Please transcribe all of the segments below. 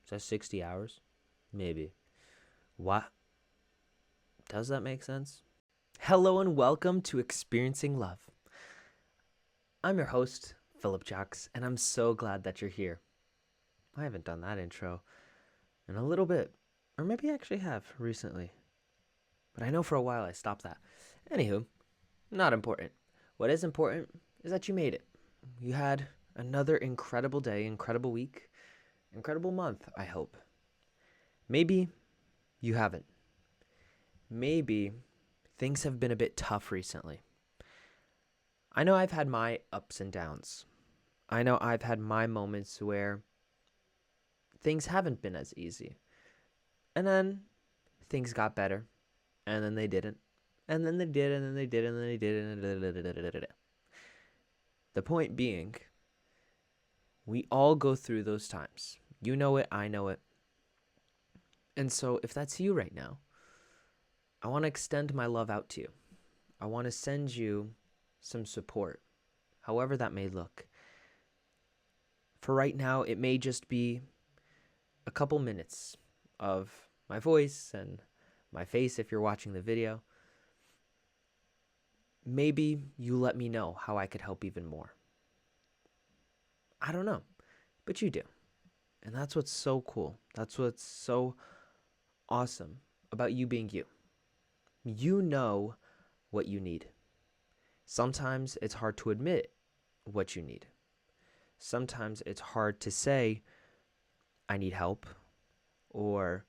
Is that 60 hours? Maybe. What? Does that make sense? Hello and welcome to Experiencing Love. I'm your host, Philip Jocks, and I'm so glad that you're here. I haven't done that intro in a little bit, or maybe I actually have recently. But I know for a while I stopped that. Anywho, not important. What is important is that you made it. You had another incredible day, incredible week, incredible month, I hope. Maybe you haven't. Maybe things have been a bit tough recently. I know I've had my ups and downs. I know I've had my moments where things haven't been as easy. And then things got better. And then they didn't. And then they did, and then they did, and then they did, and then the point being, we all go through those times. You know it, I know it. And so if that's you right now, I want to extend my love out to you. I want to send you some support, however that may look. For right now, it may just be a couple minutes of my voice and my face if you're watching the video. Maybe you let me know how I could help even more. I don't know, but you do. And that's what's so cool. That's what's so awesome about you being you. You know what you need. Sometimes it's hard to admit what you need. Sometimes it's hard to say, I need help, or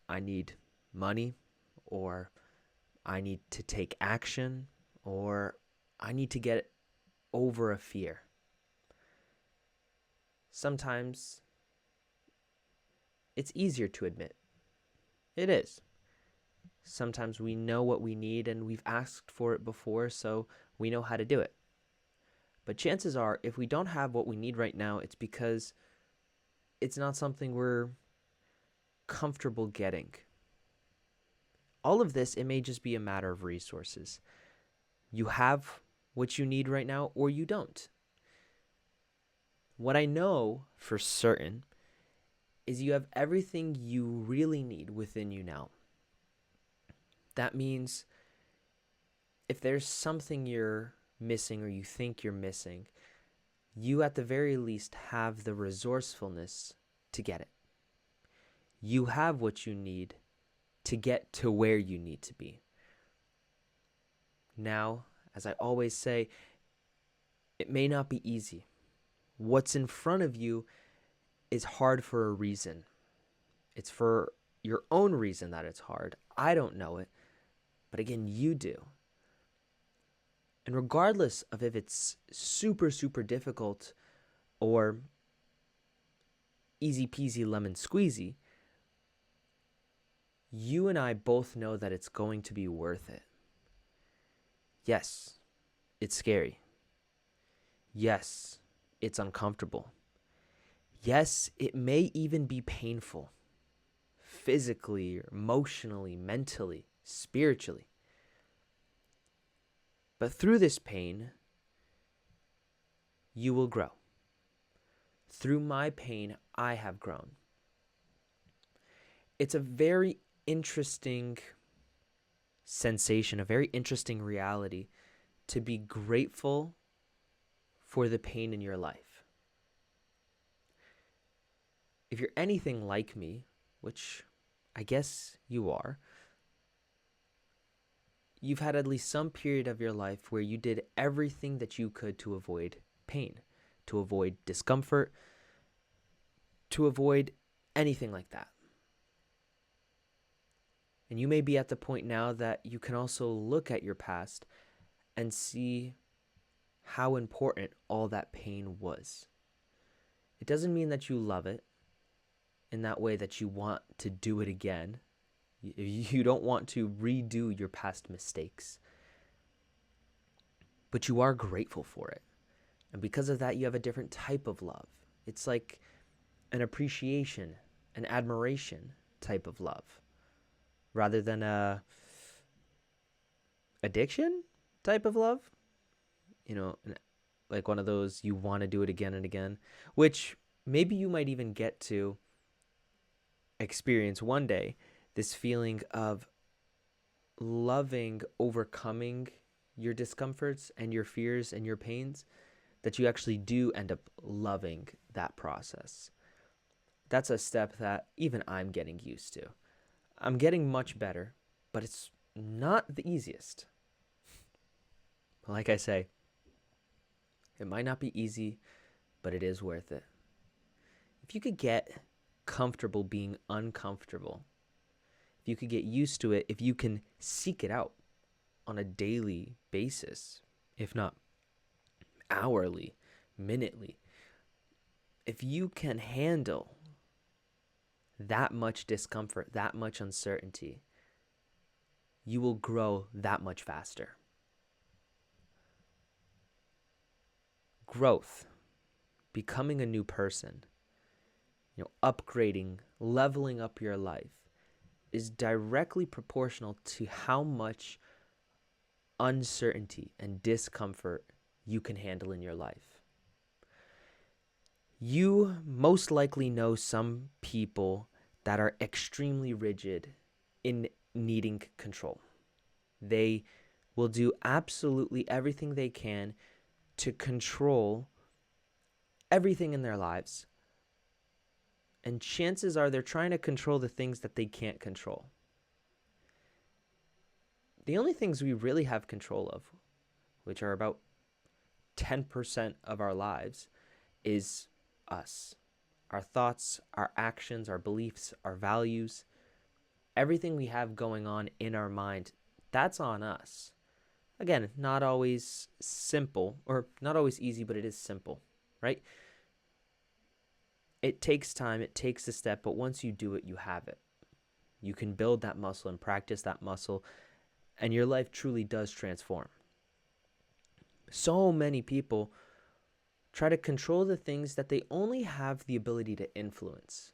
I need money, or I need to take action, or I need to get over a fear. Sometimes it's easier to admit. It is. Sometimes we know what we need and we've asked for it before, so we know how to do it. But chances are, if we don't have what we need right now, it's because it's not something we're comfortable getting. All of this, it may just be a matter of resources. You have what you need right now, or you don't. What I know for certain is you have everything you really need within you now. That means if there's something you're missing or you think you're missing, you at the very least have the resourcefulness to get it. You have what you need to get to where you need to be. Now, as I always say, it may not be easy. What's in front of you is hard for a reason. It's for your own reason that it's hard. I don't know it, but again, you do. And regardless of if it's super, super difficult or easy peasy lemon squeezy, you and I both know that it's going to be worth it. Yes, it's scary. Yes, it's uncomfortable. Yes, it may even be painful, physically, emotionally, mentally, spiritually. But through this pain, you will grow. Through my pain, I have grown. It's a very interesting sensation, a very interesting reality to be grateful for the pain in your life. If you're anything like me, which I guess you are, you've had at least some period of your life where you did everything that you could to avoid pain, to avoid discomfort, to avoid anything like that. And you may be at the point now that you can also look at your past and see how important all that pain was. It doesn't mean that you love it in that way that you want to do it again. You don't want to redo your past mistakes. But you are grateful for it. And because of that, you have a different type of love. It's like an appreciation, an admiration type of love, rather than a addiction type of love. You know, like one of those you want to do it again and again, which maybe you might even get to experience one day this feeling of loving overcoming your discomforts and your fears and your pains, that you actually do end up loving that process. That's a step that even I'm getting used to. I'm getting much better, but it's not the easiest. Like I say, it might not be easy, but it is worth it. If you could get comfortable being uncomfortable, if you could get used to it, if you can seek it out on a daily basis, if not hourly, minutely, if you can handle that much discomfort, that much uncertainty, you will grow that much faster. Growth, becoming a new person, upgrading, leveling up your life is directly proportional to how much uncertainty and discomfort you can handle in your life. You most likely know some people that are extremely rigid in needing control. They will do absolutely everything they can to control everything in their lives. And chances are they're trying to control the things that they can't control. The only things we really have control of, which are about 10% of our lives, is us. Our thoughts, our actions, our beliefs, our values, everything we have going on in our mind, that's on us. Again, not always simple, or not always easy, but it is simple, right? It takes time, it takes a step, but once you do it, you have it. You can build that muscle and practice that muscle, and your life truly does transform. So many people try to control the things that they only have the ability to influence.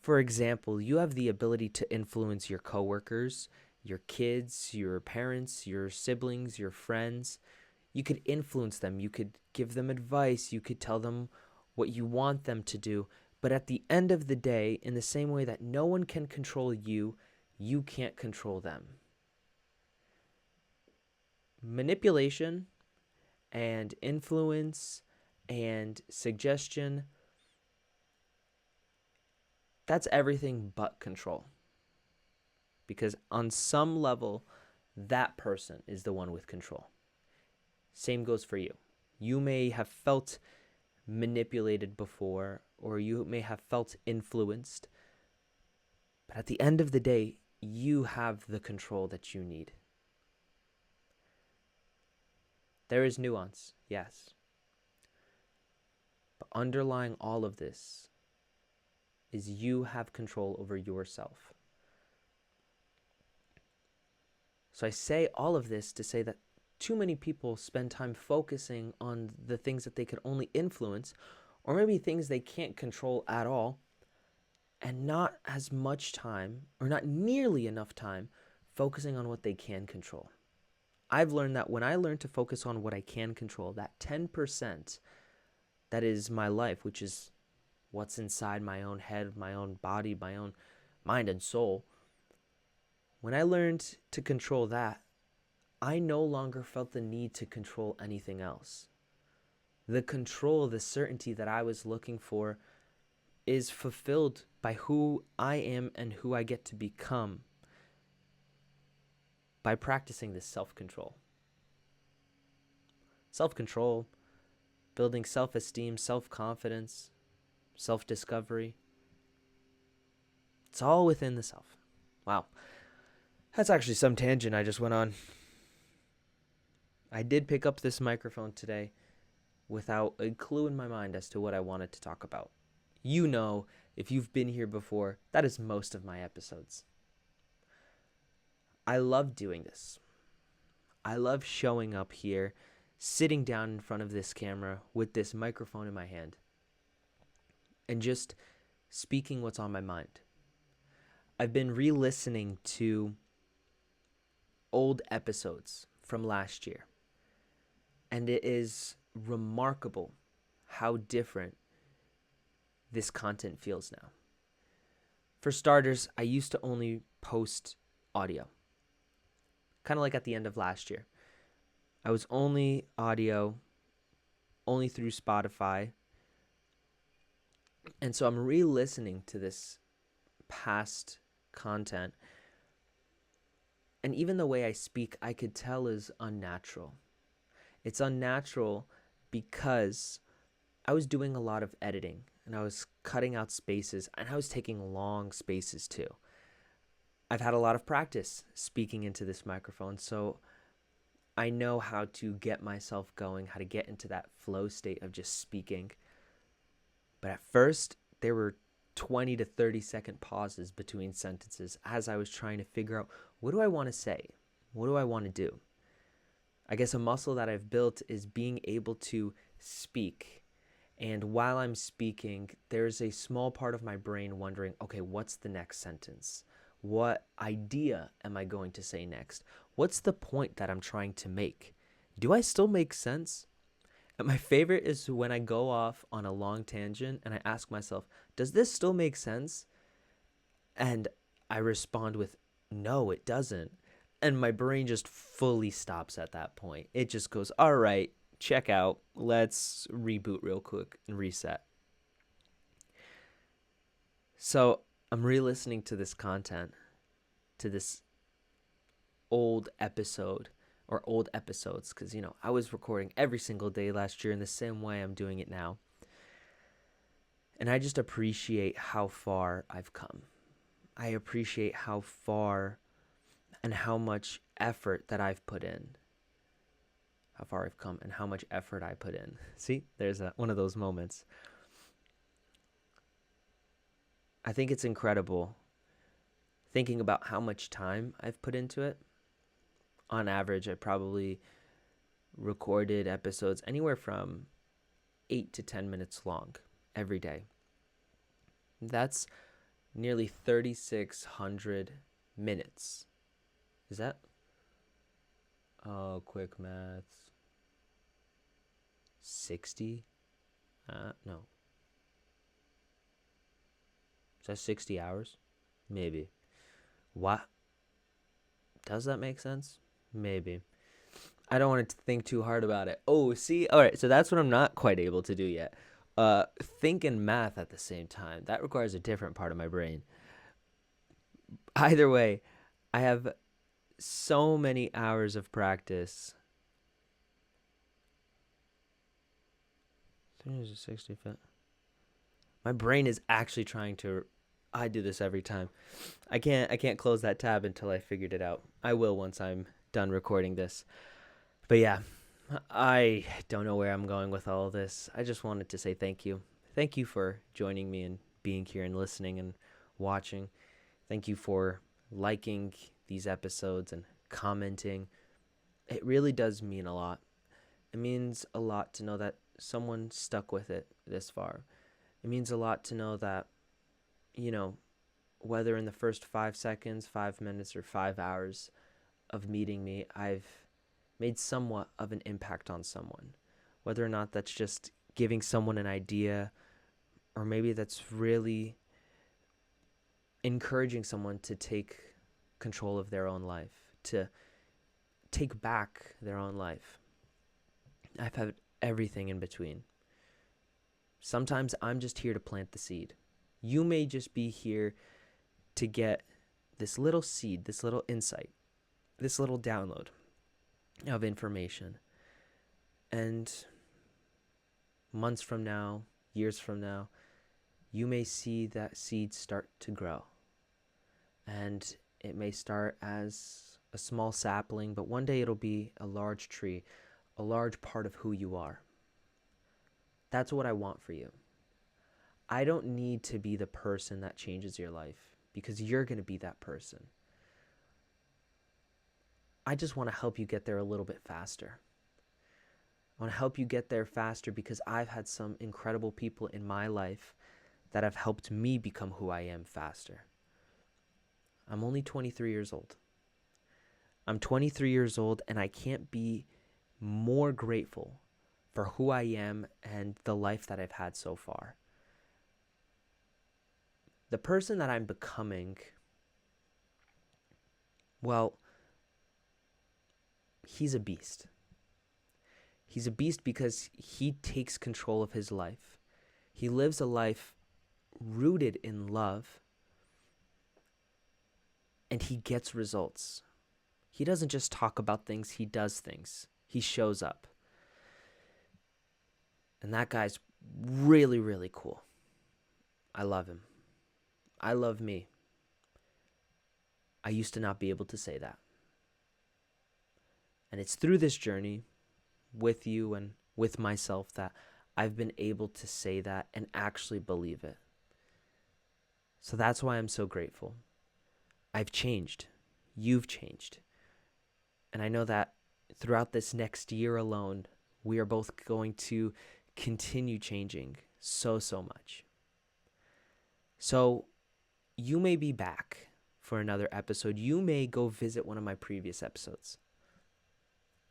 For example, you have the ability to influence your coworkers, your kids, your parents, your siblings, your friends. You could influence them. You could give them advice. You could tell them what you want them to do. But at the end of the day, in the same way that no one can control you, you can't control them. Manipulation and influence and suggestion, that's everything but control. Because on some level, that person is the one with control. Same goes for you. You may have felt manipulated before, or you may have felt influenced, but at the end of the day, you have the control that you need. There is nuance, yes. But underlying all of this is you have control over yourself. So I say all of this to say that too many people spend time focusing on the things that they can only influence, or maybe things they can't control at all, and not as much time, or not nearly enough time, focusing on what they can control. I've learned that when I learn to focus on what I can control, that 10% that is my life, which is what's inside my own head, my own body, my own mind and soul, when I learned to control that, I no longer felt the need to control anything else. The control, the certainty that I was looking for is fulfilled by who I am and who I get to become by practicing this self-control. Self-control, building self-esteem, self-confidence, self-discovery. It's all within the self. Wow. That's actually some tangent I just went on. I did pick up this microphone today without a clue in my mind as to what I wanted to talk about. You know, if you've been here before, that is most of my episodes. I love doing this. I love showing up here, sitting down in front of this camera with this microphone in my hand, and just speaking what's on my mind. I've been re-listening to old episodes from last year, and it is remarkable how different this content feels now. For starters, I used to only post audio, kind of like at the end of last year. I was only audio, only through Spotify. And so I'm re-listening to this past content. And even the way I speak, I could tell is unnatural. It's unnatural because I was doing a lot of editing and I was cutting out spaces and I was taking long spaces too. I've had a lot of practice speaking into this microphone, so I know how to get myself going, how to get into that flow state of just speaking. But at first, there were 20 to 30 second pauses between sentences as I was trying to figure out, what do I want to say? What do I want to do? I guess a muscle that I've built is being able to speak. And while I'm speaking, there's a small part of my brain wondering, okay, what's the next sentence? What idea am I going to say next? What's the point that I'm trying to make? Do I still make sense? And my favorite is when I go off on a long tangent and I ask myself, does this still make sense? And I respond with, no, it doesn't. And my brain just fully stops at that point. It just goes, all right, check out. Let's reboot real quick and reset. So I'm re-listening to this content, to this old episode or old episodes, because, I was recording every single day last year in the same way I'm doing it now. And I just appreciate how far I've come. I appreciate how far and how much effort that I've put in. How far I've come and how much effort I put in. See, there's one of those moments. I think it's incredible thinking about how much time I've put into it. On average, I probably recorded episodes anywhere from 8 to 10 minutes long every day. That's nearly 3,600 minutes. Is that? Oh, quick maths. 60? No. Is that 60 hours? Maybe. What? Does that make sense? Maybe. I don't want to think too hard about it. Oh, see? All right, so that's what I'm not quite able to do yet. Think and math at the same time. That requires a different part of my brain. Either way, I have so many hours of practice. 365. My brain is actually trying to. I do this every time. I can't close that tab until I figured it out. I will once I'm done recording this. But yeah, I don't know where I'm going with all of this. I just wanted to say thank you. Thank you for joining me and being here and listening and watching. Thank you for liking these episodes and commenting. It really does mean a lot. It means a lot to know that someone stuck with it this far. It means a lot to know that, whether in the first 5 seconds, 5 minutes, or 5 hours of meeting me, I've made somewhat of an impact on someone. Whether or not that's just giving someone an idea, or maybe that's really encouraging someone to take control of their own life, to take back their own life. I've had everything in between. Sometimes I'm just here to plant the seed. You may just be here to get this little seed, this little insight, this little download of information. And months from now, years from now, you may see that seed start to grow. And it may start as a small sapling, but one day it'll be a large tree, a large part of who you are. That's what I want for you. I don't need to be the person that changes your life, because you're going to be that person. I just want to help you get there a little bit faster. I want to help you get there faster because I've had some incredible people in my life that have helped me become who I am faster. I'm only 23 years old. I'm 23 years old, and I can't be more grateful for who I am and the life that I've had so far. The person that I'm becoming, well, he's a beast. He's a beast because he takes control of his life. He lives a life rooted in love, and he gets results. He doesn't just talk about things, he does things. He shows up. And that guy's really, really cool. I love him. I love me. I used to not be able to say that. And it's through this journey with you and with myself that I've been able to say that and actually believe it. So that's why I'm so grateful. I've changed. You've changed. And I know that throughout this next year alone, we are both going to continue changing so much. So you may be back for another episode. You may go visit one of my previous episodes.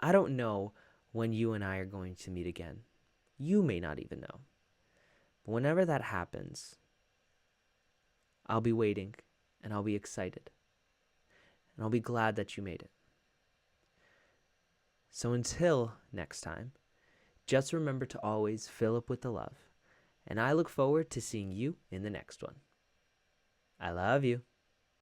I don't know when you and I are going to meet again. You may not even know. But whenever that happens, I'll be waiting and I'll be excited. And I'll be glad that you made it. So until next time, just remember to always fill up with the love. And I look forward to seeing you in the next one. I love you.